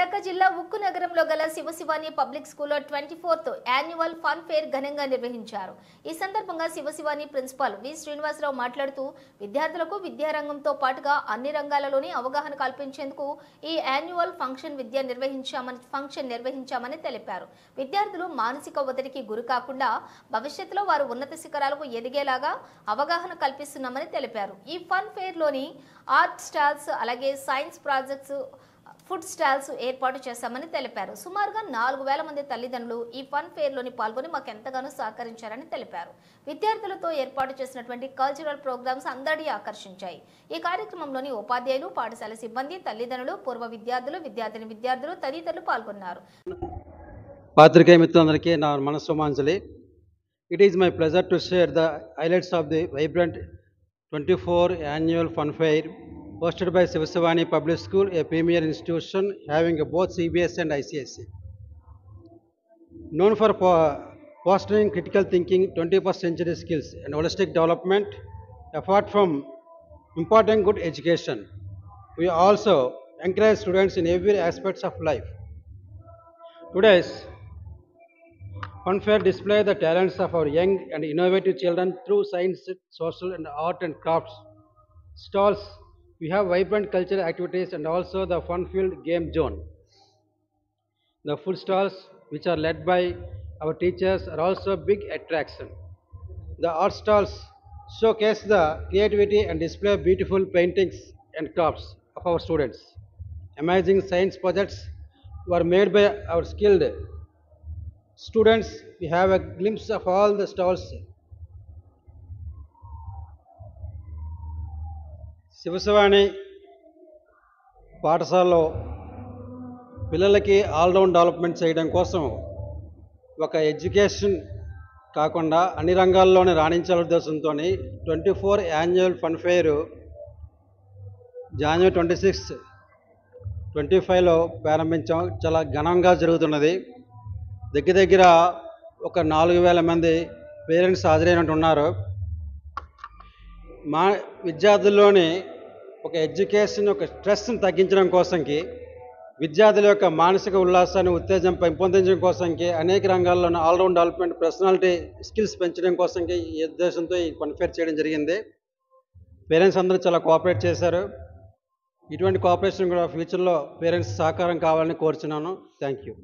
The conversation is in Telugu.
విశాఖ జిల్లా ఉక్కు నగరంలో గల శివశివాని పబ్లిక్ స్కూల్లో 24th యాన్యువల్ ఫన్ ఫేర్ ఘనంగా నిర్వహించారు. ఈ సందర్భంగా శివశివాని ప్రిన్సిపాల్ వి శ్రీనివాసరావు మాట్లాడుతూ విద్యార్థులకు విద్యారంగంతో పాటుగా అన్ని రంగాలలోని అవగాహన కల్పించేందుకు ఈ యాన్యువల్ ఫంక్షన్ నిర్వహించామని తెలిపారు. విద్యార్థులు మానసిక ఒత్తిడికి గురి కాకుండా భవిష్యత్తులో వారు ఉన్నత శిఖరాలకు ఎదిగేలాగా అవగాహన కల్పిస్తున్నామని తెలిపారు. ఈ ఫన్ ఫేర్ లోని ఆర్ట్ స్టాల్స్ అలాగే సైన్స్ ప్రాజెక్ట్స్ ఫుడ్ స్టాల్స్ ఏర్పాటు చేశామని తెలిపారు. సుమారుగా 4000 మంది తల్లిదండ్రులు ఈ ఫన్ ఫేర్ లోని పాల్గొని మాకు ఎంతగానో సహకరించారని తెలిపారు. విద్యార్థులతో ఏర్పాటు చేసినటువంటి కల్చరల్ ప్రోగ్రామ్స్ అందరినీ ఆకర్షించాయి. ఈ కార్యక్రమంలోని ఉపాధ్యాయులు, పాఠశాల సిబ్బంది, తల్లిదండ్రులు, పూర్వ విద్యార్థులు, విద్యార్థులు తదితరులు పాల్గొన్నారు. పాత్రికేయ మిత్రులందరికీ నా మనస్సుమాంజలి. It is my pleasure to share the highlights of the vibrant 24th annual fun fair hosted by Shivasivani Public School, a premier institution having both CBSE and ICSE. Known for fostering critical thinking, 21st century skills and holistic development, apart from important good education, we also encourage students in every aspects of life. Today's Fun Fair display the talents of our young and innovative children through science, social and art and crafts stalls. We have vibrant cultural activities and also the fun-filled game zone. The food stalls, which are led by our teachers, are also a big attraction. The art stalls showcase the creativity and display beautiful paintings and crafts of our students. Amazing science projects were made by our skilled students. We have a glimpse of all the stalls. Siva Sivani పాఠశాలలో పిల్లలకి ఆల్రౌండ్ డెవలప్మెంట్ చేయడం కోసం ఒక ఎడ్యుకేషన్ కాకుండా అన్ని రంగాల్లోనే రాణించాలనే ఉద్దేశంతో 24th annual fun fair January 26, 25లో ప్రారంభించాం. చాలా ఘనంగా జరుగుతున్నది. దగ్గర ఒక 4000 మంది పేరెంట్స్ హాజరైనట్టు ఉన్నారు. మా విద్యార్థుల్లోని ఒక ఎడ్యుకేషన్, ఒక స్ట్రెస్ని తగ్గించడం కోసంకి, విద్యార్థుల యొక్క మానసిక ఉల్లాసాన్ని, ఉత్తేజం పెంపొందించడం కోసంకి, అనేక రంగాల్లోని ఆల్రౌండ్ డెవలప్మెంట్, పర్సనాలిటీ స్కిల్స్ పెంచడం కోసంకి ఈ ఉద్దేశంతో ఈ ఫన్ ఫేర్ చేయడం జరిగింది. పేరెంట్స్ అందరూ చాలా కోఆపరేట్ చేశారు. ఇటువంటి కోఆపరేషన్ కూడా ఫ్యూచర్లో పేరెంట్స్ సహకారం కావాలని కోరుచున్నాను. Thank you.